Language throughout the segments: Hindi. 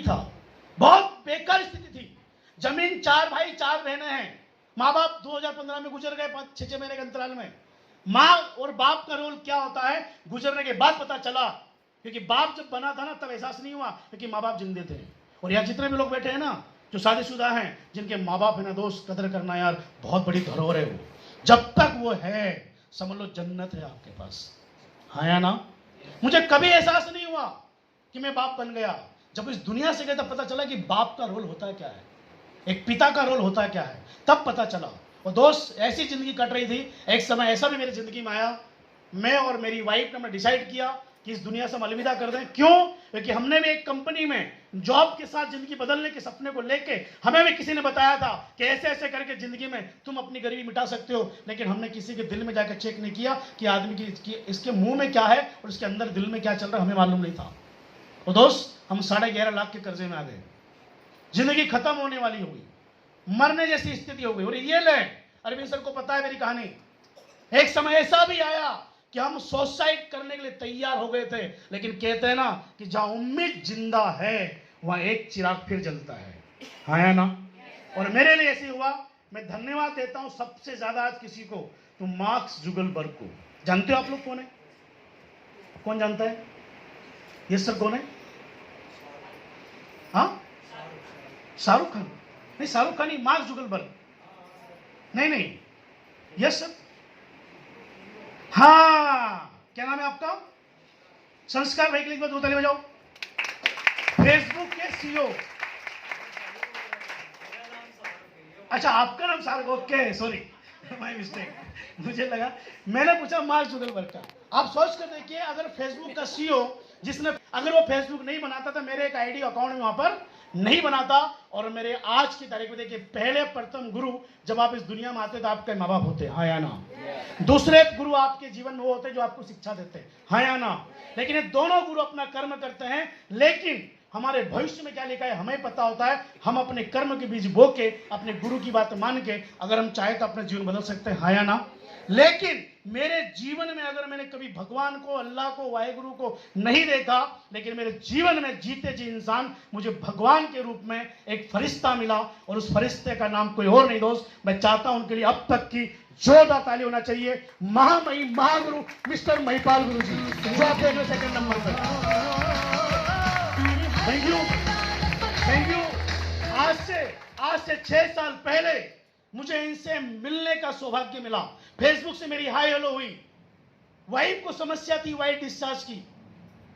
था, बहुत बेकार स्थिति थी। जमीन 4 भाई 4 बहनें हैं, माँ बाप 2015 में गुजर गए 5-6 महीने के अंतराल में। माँ और बाप का रोल क्या होता है गुजरने के बाद पता चला, क्योंकि बाप जब बना था ना तब एहसास नहीं हुआ, क्योंकि माँ बाप जिंदे थे। और यहाँ जितने भी लोग बैठे हैं ना जो शादीशुदा हैं, जिनके माँ बाप है ना दोस्त, कदर करना यार, बहुत बड़ी धरोहर है वो। जब तक वो है समझ लो जन्नत है आपके पास, हाँ या ना। मुझे कभी एहसास नहीं हुआ कि मैं बाप बन गया, जब इस दुनिया से गए तब पता चला कि बाप का रोल होता है क्या है, एक पिता का रोल होता है क्या है, तब पता चला। और दोस्त ऐसी जिंदगी कट रही थी, एक समय ऐसा भी मेरी जिंदगी में आया, मैं और मेरी वाइफ ने हमने डिसाइड किया कि इस दुनिया से हम अलविदा कर दें। क्यों? क्योंकि हमने भी एक कंपनी में जॉब के साथ जिंदगी बदलने के सपने को लेके, हमें भी किसी ने बताया था कि ऐसे ऐसे करके जिंदगी में तुम अपनी गरीबी मिटा सकते हो, लेकिन हमने किसी के दिल में जाकर चेक नहीं किया कि आदमी की इसके मुंह में क्या है और इसके अंदर दिल में क्या चल रहा है, हमें मालूम नहीं था। और दोस्त हम 11.5 लाख के कर्जे में आ गए, जिंदगी खत्म होने वाली हो गई, मरने जैसी स्थिति हो गई। और ये ले अरविंद सर को पता है मेरी कहानी, एक समय ऐसा भी आया कि हम सुसाइड करने के लिए तैयार हो गए थे, लेकिन कहते हैं ना कि जहां उम्मीद जिंदा है वहां एक चिराग फिर जलता है, हाँ या ना। और मेरे लिए ऐसे हुआ। मैं धन्यवाद देता हूं सबसे ज्यादा आज किसी को, तो मार्क जुगलबर्ग को। जानते हो आप लोग कौन है? कौन जानता है? ये सर कौन है? हाँ, शाहरुख खान नहीं, शाहरुख खान नहीं, मार्क जुगलबर्ग। नहीं, यस सर, हाँ। क्या नाम है आपका? संस्कार भाई के लिए दो ताली बजाओ। फेसबुक के सीईओ। अच्छा आपका नाम Shahrukh, okay sorry my mistake, मुझे लगा, मैंने पूछा मार्क जुगलबर्ग का। आप सोच कर देखिए, अगर फेसबुक का सीईओ जिसने, अगर वो फेसबुक नहीं बनाता था, मेरे एक आईडी अकाउंट में वहां पर नहीं बनाता, और मेरे आज की तारीख में देखिए, पहले प्रथम गुरु जब आप इस दुनिया में आते तो आपके माँ बाप होते, हाँ या ना। दूसरे गुरु आपके जीवन में वो होते जो आपको शिक्षा देते, हाँ या ना। लेकिन ये दोनों गुरु अपना कर्म करते हैं, लेकिन हमारे भविष्य में क्या लिखा है हमें पता होता है। हम अपने कर्म के बीज बो के, अपने गुरु की बात मान के, अगर हम चाहे तो अपना जीवन बदल सकते हैं, हाँ या ना। लेकिन मेरे जीवन में अगर मैंने कभी भगवान को, अल्लाह को, वाहेगुरु को नहीं देखा, लेकिन मेरे जीवन में जीते जी इंसान मुझे भगवान के रूप में एक फरिश्ता मिला, और उस फरिश्ते का नाम कोई और नहीं दोस्त, मैं चाहता हूं उनके लिए अब तक की जोरदार ताली होना चाहिए। महामहिम महागुरु मिस्टर महिपाल गुरु जी, जो आप देख रहे सेकंड नंबर पर। Thank you, thank you. आज से 6 साल पहले मुझे इनसे मिलने का सौभाग्य मिला। फेसबुक से मेरी हाय हेलो हुई। वाइफ को समस्या थी वाइफ डिस्चार्ज की,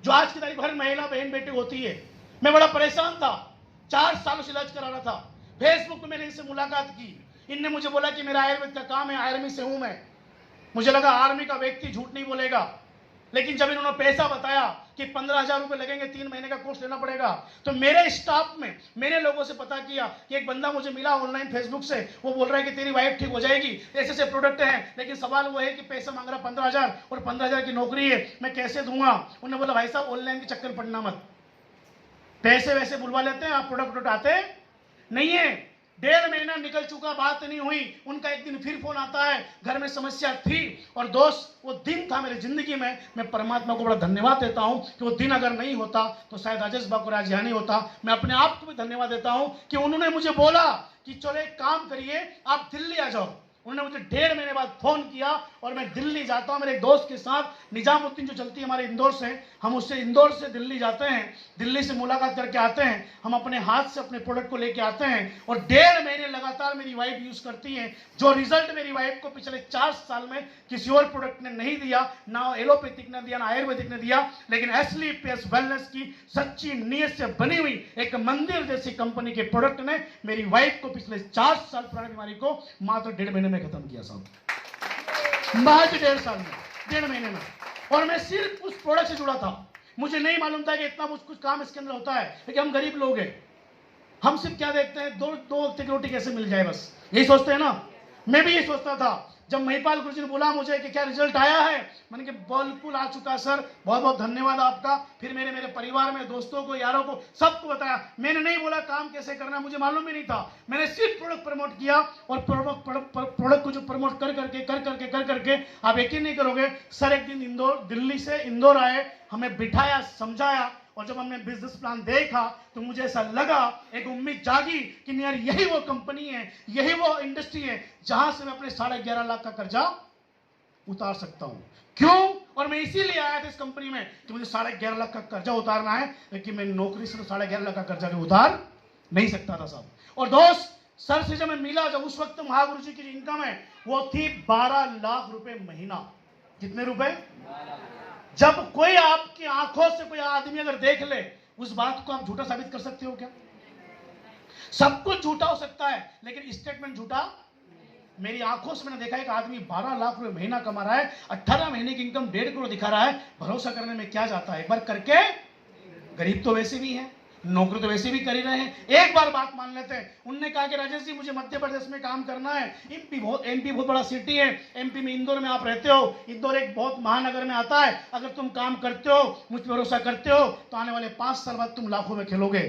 जो आज की तारीख हर महिला बहन बेटी होती है। मैं बड़ा परेशान था, 4 सालों से इलाज करा रहा था। फेसबुक पे मैंने इनसे मुलाकात की, इनने मुझे बोला कि मेरा आयुर्वेद का काम है, आर्मी से हूं मैं। मुझे लगा आर्मी का व्यक्ति झूठ नहीं बोलेगा, लेकिन जब इन्होंने पैसा बताया कि 15,000 रुपए लगेंगे, 3 महीने का कोर्स लेना पड़ेगा, तो मेरे स्टाफ में मैंने लोगों से पता किया कि एक बंदा मुझे मिला ऑनलाइन फेसबुक से, वो बोल रहा है कि तेरी वाइफ ठीक हो जाएगी, ऐसे ऐसे प्रोडक्ट हैं, लेकिन सवाल वो है कि पैसा मांग रहा 15,000 और 15,000 की नौकरी है, मैं कैसे दूंगा। उन्होंने बोला भाई साहब ऑनलाइन के चक्कर पड़ना मत, पैसे वैसे बुलवा लेते हैं, आप प्रोडक्ट आते नहीं है। 1.5 महीना निकल चुका, बात नहीं हुई। उनका एक दिन फिर फोन आता है, घर में समस्या थी। और दोस्त वो दिन था मेरी जिंदगी में, मैं परमात्मा को बड़ा धन्यवाद देता हूं कि वो दिन अगर नहीं होता तो शायद राजेश बाबू आज यहाँ नहीं होता। मैं अपने आप को भी धन्यवाद देता हूं कि उन्होंने मुझे बोला कि चलो एक काम करिए, आप दिल्ली आ जाओ। उन्होंने मुझे 1.5 महीने बाद फोन किया और मैं दिल्ली जाता हूं मेरे एक दोस्त के साथ, निजामुद्दीन जो चलती है हमारे इंदौर से, हम उससे इंदौर से दिल्ली जाते हैं, दिल्ली से मुलाकात करके आते हैं, हम अपने हाथ से अपने प्रोडक्ट को लेके आते हैं, और 1.5 महीने लगातार मेरी वाइफ यूज करती है। जो रिजल्ट मेरी वाइफ को पिछले 4 साल में किसी और प्रोडक्ट ने नहीं दिया, ना एलोपैथिक ने दिया, ना आयुर्वेदिक ने दिया, लेकिन एसलीपीएस वेलनेस की सच्ची नीयत से बनी हुई एक मंदिर जैसी कंपनी के प्रोडक्ट ने मेरी वाइफ को पिछले 4 साल पुरानी बीमारी को मात्र 1.5 महीने में खत्म किया साहब, महज 1.5 साल में, 1.5 महीने में। और मैं सिर्फ उस प्रोडक्ट से जुड़ा था, मुझे नहीं मालूम था कि इतना कुछ काम इसके अंदर होता है, क्योंकि हम गरीब लोग हैं। हम सिर्फ क्या देखते हैं, दो वक्त की रोटी कैसे मिल जाए, बस यही सोचते हैं ना। मैं भी यही सोचता था। जब महिपाल गुरु जी ने बोला मुझे कि क्या रिजल्ट आया है, मैंने कहा बिल्कुल आ चुका सर, बहुत बहुत धन्यवाद आपका। फिर मेरे परिवार में दोस्तों को, यारों को, सबको बताया। मैंने नहीं बोला काम कैसे करना है, मुझे मालूम भी नहीं था। मैंने सिर्फ प्रोडक्ट प्रमोट किया, और प्रोडक्ट को जो प्रमोट कर करके आप यकीन नहीं करोगे सर, एक दिन दिल्ली से इंदौर आए, हमें बिठाया, समझाया, और जब हमने बिजनेस प्लान देखा तो मुझे ऐसा लगा, एक उम्मीद जागी कि यार यही वो कंपनी है, यही वो इंडस्ट्री है जहां से मैं अपने 11.5 लाख का कर्जा उतार सकता हूं। क्यों? और मैं इसीलिए आया था इस कंपनी में कि मुझे 11.5 लाख का कर्जा उतारना है, लेकिन मैं नौकरी से 11.5 लाख का कर्जा भी उतार नहीं सकता था साहब। और दोस्त, सर से जब मैं मिला, जब उस वक्त महागुरु जी की जो इनकम है वो थी 12 लाख रुपए महीना। कितने रुपए? जब कोई आपकी आंखों से कोई आदमी अगर देख ले, उस बात को आप झूठा साबित कर सकते हो क्या? सब कुछ झूठा हो सकता है, लेकिन स्टेटमेंट झूठा। मेरी आंखों से मैंने देखा एक आदमी 12 लाख रुपए महीना कमा रहा है, 18 महीने की इनकम 1.5 करोड़ दिखा रहा है। भरोसा करने में क्या जाता है? एक बार करके, गरीब तो वैसे भी हैं, नौकरी तो वैसे भी कर ही रहे हैं, एक बार बात मान लेते हैं। उनने कहा कि राजेश जी मुझे मध्य प्रदेश में काम करना है, एमपी बहुत बड़ा सिटी है, एमपी में इंदौर में आप रहते हो, इंदौर एक बहुत महानगर में आता है, अगर तुम काम करते हो, मुझ पर भरोसा करते हो, तो आने वाले 5 साल बाद तुम लाखों में खेलोगे।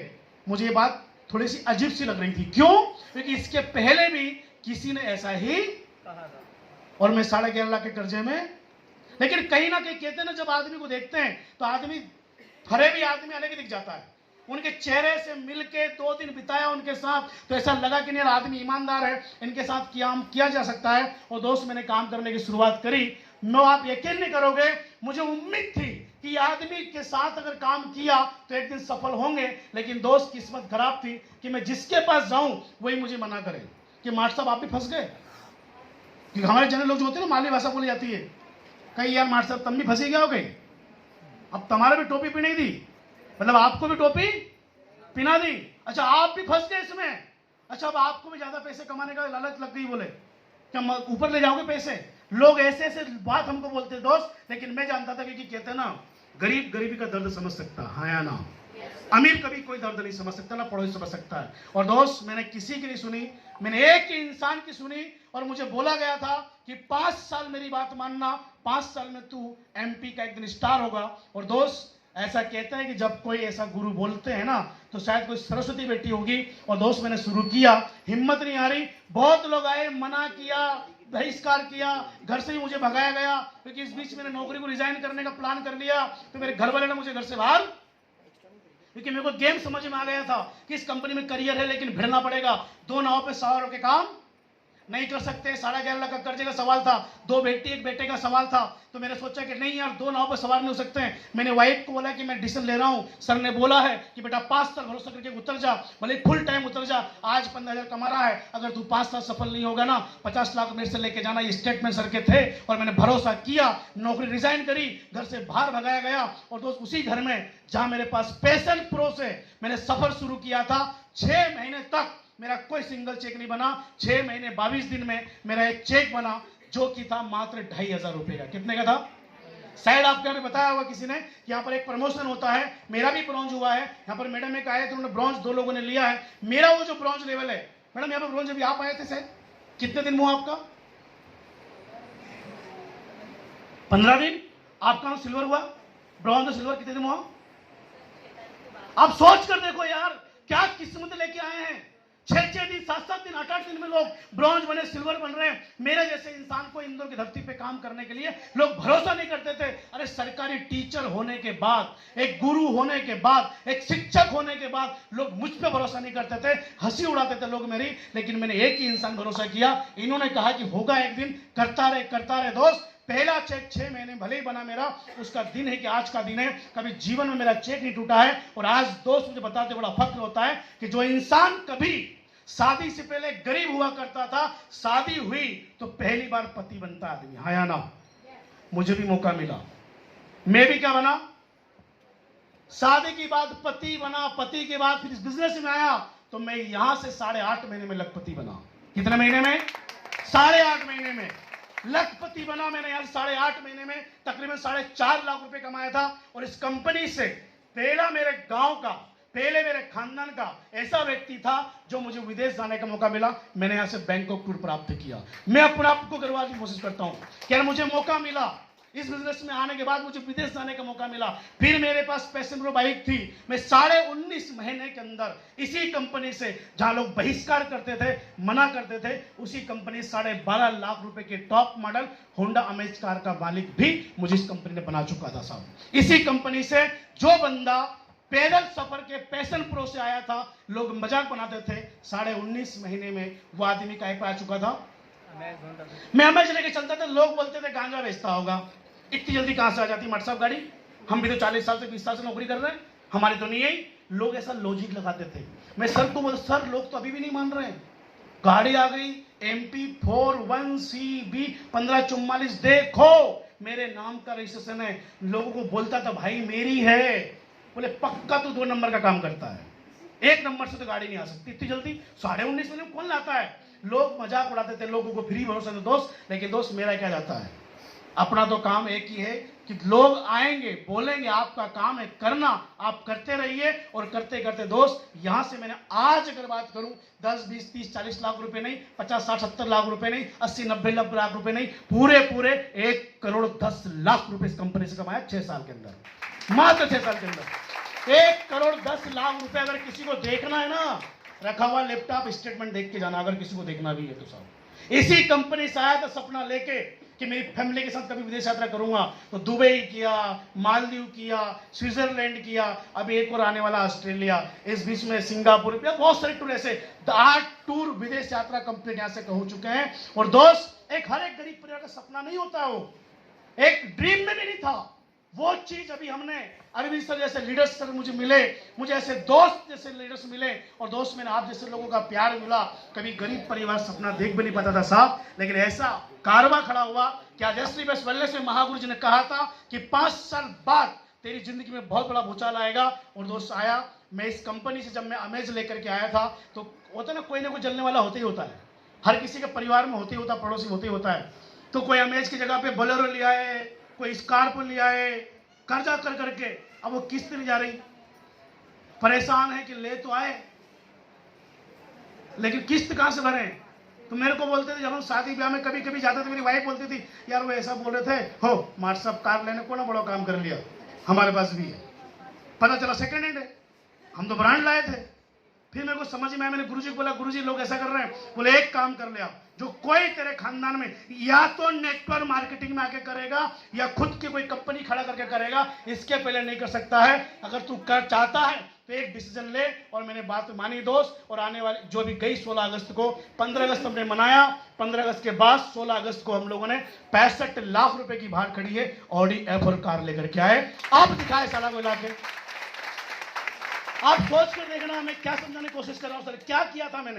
मुझे ये बात थोड़ी सी अजीब सी लग रही थी। क्यों? क्योंकि इसके पहले भी किसी ने ऐसा ही कहा था, और मैं 11.5 लाख के कर्जे में। लेकिन कहीं ना कहीं कहते हैं ना, जब आदमी को देखते हैं तो आदमी, फरे भी आदमी अलग ही दिख जाता है। उनके चेहरे से मिलके 2 दिन बिताया उनके साथ, तो ऐसा लगा कि नहीं आदमी ईमानदार है, इनके साथ किया जा सकता है। और दोस्त, मैंने काम करने की शुरुआत करी, मैं, आप यकीन नहीं करोगे, मुझे उम्मीद थी कि आदमी के साथ अगर काम किया तो एक दिन सफल होंगे। लेकिन दोस्त, किस्मत खराब थी कि मैं जिसके पास जाऊं वही मुझे मना करे कि मास्टर साहब आप भी फंस गए। क्योंकि हमारे जनरल लोग जो होते हैं ना, माली भाषा बोली जाती है, कहीं यार मास्टर साहब तुम भी फंसी गया हो गए, अब तुम्हारे भी टोपी पहनी दी, मतलब आपको भी टोपी पिना दी। अच्छा, आप भी फंस गए इसमें। अच्छा, अब आपको भी ज्यादा पैसे कमाने का लालच लग गई, बोले क्या ऊपर ले जाओगे पैसे। लोग ऐसे ऐसे बात हमको बोलते दोस्त, लेकिन मैं जानता था कि कहते ना, गरीब गरीबी का दर्द समझ सकता, हाँ या ना? अमीर कभी कोई दर्द नहीं समझ सकता, ना पड़ोसी समझ सकता है। और दोस्त, मैंने किसी की नहीं सुनी, मैंने एक ही इंसान की सुनी, और मुझे बोला गया था कि 5 साल मेरी बात मानना, 5 साल में तू एमपी का एक दिन स्टार होगा। और दोस्त, ऐसा कहते हैं कि जब कोई ऐसा गुरु बोलते हैं ना, तो शायद कोई सरस्वती बेटी होगी। और दोस्त, मैंने शुरू किया, हिम्मत नहीं आ रही, बहुत लोग आए, मना किया, बहिष्कार किया, घर से ही मुझे भगाया गया, क्योंकि इस बीच मैंने नौकरी को रिजाइन करने का प्लान कर लिया। तो मेरे घर वाले ने मुझे घर से बाहर, क्योंकि मेरे को गेम समझ में आ गया था कि इस कंपनी में करियर है, लेकिन भिड़ना पड़ेगा। 2 नाव पे सवार होकर काम नहीं कर सकते। 11.5 लाख का कर्जे का सवाल था, 2 बेटी 1 बेटे का सवाल था। तो मैंने सोचा कि नहीं यार, 2 नाव पर सवार नहीं हो सकते हैं। मैंने वाइफ को बोला कि मैं डिसीजन ले रहा हूं, सर ने बोला है कि बेटा 5 साल भरोसा करके उतर जा, भले फुल टाइम उतर जा। आज 15,000 कमा रहा है, अगर तू 5 साल सफल नहीं होगा ना, 50 लाख मेरे से लेके जाना। ये स्टेटमेंट सर के थे, और मैंने भरोसा किया, नौकरी रिजाइन करी, घर से बाहर भगाया गया। और दोस्त, उसी घर में जहां मेरे पास पैशन प्रो से मैंने सफर शुरू किया था, 6 महीने तक मेरा कोई सिंगल चेक नहीं बना। 6 महीने 22 दिन में मेरा एक चेक बना, जो कि था मात्र 2,500 रुपए का। कितने का था? शायद आपको यहाँ पे बताया होगा किसी ने कि यहाँ पर एक प्रमोशन होता है, मेरा भी ब्रॉन्ज हुआ है। यहाँ पर मैडम एक आए थे, उन्होंने ब्रॉन्ज 2 लोगों ने लिया है। मेरा वो जो ब्रॉन्ज लेवल है, मैडम यहाँ पर ब्रॉन्ज अभी आप आए थे शायद, कितने दिन हुआ आपका? 15 दिन। आपका सिल्वर हुआ, ब्रॉन्ज सिल्वर कितने दिन हुआ? आप सोच कर देखो यार, क्या किस्मत लेके आए हैं। 6-6 दिन, 7-7 दिन, 8-8 दिन में लोग ब्रॉन्ज बने, सिल्वर बन रहे हैं। मेरे जैसे इंसान को इंदौर की धरती पे काम करने के लिए लोग भरोसा नहीं करते थे। अरे सरकारी टीचर होने के बाद, एक गुरु होने के बाद, एक शिक्षक होने के बाद लोग मुझ पे भरोसा नहीं करते थे, हंसी उड़ाते थे लोग मेरी। लेकिन मैंने एक ही इंसान भरोसा किया, इन्होंने कहा कि होगा एक दिन, करता रहे दोस्त। पहला चेक 6 महीने भले ही बना मेरा, उसका दिन है कि आज का दिन है। कभी जीवन में मेरा चेक नहीं टूटा है। और आज दोस्त, मुझे बताते बड़ा फख्र होता है कि जो इंसान कभी शादी से पहले गरीब हुआ करता था, शादी हुई तो पहली बार पति बनता आदमी, हाँ या ना? मुझे भी मौका मिला, मैं भी क्या बना, शादी के बाद पति बना, पति के बाद फिर इस बिजनेस में आया, तो मैं यहां से 8.5 महीने में लखपति बना। कितने महीने में? 8.5 महीने में लखपति बना। मैंने यहाँ 8.5 महीने में तकरीबन 4.5 लाख रुपए कमाया था। और इस कंपनी से पहला मेरे गांव का, पहले मेरे खानदान का ऐसा व्यक्ति था जो मुझे विदेश जाने का मौका मिला। मैंने यहां से बैंकॉक टूर प्राप्त किया। मैं अपने आप को गर्वाने की कोशिश करता हूं कि यार मुझे मौका मिला, इस बिजनेस में आने के बाद मुझे विदेश जाने का मौका मिला। फिर मेरे पास पैशन प्रो बाइक थी। मैं 19.5 महीने के अंदर इसी कंपनी से, जहां लोग बहिष्कार करते थे, मना करते थे, उसी कंपनी 12.5 लाख रुपए के top model Honda amaze car का मालिक भी मुझे इस कंपनी ने बना चुका था साहब। इसी कंपनी से जो बंदा पैदल सफर के पैशन प्रो से आया था, लोग मजाक बनाते थे। 19.5 महीने में वो आदमी कहीं पे आ चुका था, मैं अमेज लेके चलता था, लोग बोलते थे गांजा बेचता होगा। इतनी जल्दी कहां से आ जाती मट साहब गाड़ी? हम भी तो 40 साल से 20 साल से नौकरी कर रहे हैं, हमारी तो नहीं आई। लोग ऐसा लॉजिक लगाते थे। मैं सर को बोल, सर लोग तो अभी भी नहीं मान रहे हैं। गाड़ी आ गई MP41CB 1544, देखो मेरे नाम का रजिस्ट्रेशन है। लोगों को बोलता था भाई मेरी है। बोले पक्का तू 2 नंबर का काम करता है, 1 नंबर से तो गाड़ी नहीं आ सकती इतनी जल्दी। 19.5 महीने में कौन लाता है? लोग मजाक उड़ाते थे, लोगों को फ्री भरोसा दे दोस्त। लेकिन दोस्त मेरा क्या जाता है, अपना तो काम एक ही है कि लोग आएंगे बोलेंगे, आपका काम है करना, आप करते रहिए। और करते करते दोस्त, यहां से मैंने आज अगर बात करूं 10, 20, 30, 40 लाख रुपए नहीं, 50, 60, 70 लाख रुपए नहीं, 80, 90 लाख रुपए नहीं, पूरे 1 करोड़ 10 लाख रुपए इस कंपनी से कमाया 6 साल के अंदर, मात्र 6 साल के अंदर। 1 करोड़ 10 लाख रुपए अगर किसी को देखना है ना, रखा हुआ लैपटॉप स्टेटमेंट देख के जाना, अगर किसी को देखना भी है तो साहब। इसी कंपनी से आया था सपना लेके कि मेरी फैमिली के साथ कभी विदेश यात्रा करूंगा, तो दुबई किया, मालदीव किया, स्विट्जरलैंड किया, अभी एक और आने वाला ऑस्ट्रेलिया, इस बीच में सिंगापुर, बहुत सारे टूर, ऐसे 8 टूर विदेश यात्रा कंप्लीट यहां से हो चुके हैं। और दोस्त, हर एक गरीब परिवार का सपना नहीं होता, वो एक ड्रीम में भी नहीं था। वो चीज अभी हमने अरविंद सर जैसे लीडर्स सर मुझे मिले, मुझे ऐसे दोस्त जैसे लीडर्स मिले, और दोस्त मैंने आप जैसे लोगों का प्यार मिला। कभी गरीब परिवार सपना देख भी नहीं पाता था साहब, लेकिन ऐसा कारवा खड़ा हुआ कि आज जयश्री बस वल्ले से महागुरु जी ने कहा था कि 5 साल बाद तेरी जिंदगी में बहुत बड़ा भूचाल आएगा। और दोस्त आया। मैं इस कंपनी से जब मैं अमेज लेकर के आया था, तो होता ना कोई जलने वाला होता ही होता है, हर किसी के परिवार में होते ही होता, पड़ोसी होते ही होता है। तो कोई अमेज की जगह पे बोलेरो ले आए, कोई स्कॉर्पियो ले आए, कर्जा कर करके, अब वो किस्त नहीं जा रही, परेशान है कि ले तो आए लेकिन किस्त कहां से भरें। तो मेरे को बोलते थे, जब हम शादी ब्याह में कभी कभी जाते थे, मेरी वाइफ बोलती थी यार वो ऐसा बोल रहे थे, हो मार सब कार लेने को ना बड़ा काम कर लिया, हमारे पास भी है। पता चला सेकंड हैंड है, हम तो ब्रांड लाए थे। फिर मेरे को समझ में आया, मैंने गुरुजी को बोला, गुरुजी लोग ऐसा कर रहे हैं। बोले एक काम कर ले आप, जो कोई तेरे खानदान में या तो नेटवर्क मार्केटिंग में आके करेगा या खुद की कोई कंपनी खड़ा करके करेगा, इसके पहले नहीं कर सकता है। अगर तू कर चाहता है तो एक डिसीजन ले। और मैंने बात मानी दोस्त, और आने वाले जो भी गई 16 अगस्त को, 15 अगस्त हमने मनाया, 15 अगस्त के बाद 16 अगस्त को हम लोगों ने 65 लाख रुपए की बाहर खड़ी है ऑडी F4 कार लेकर के आए। आप दिखाए साला को लाके, आप सोच कर देखना मैं क्या समझाने की कोशिश कर रहा हूं सर, क्या किया था मैंने।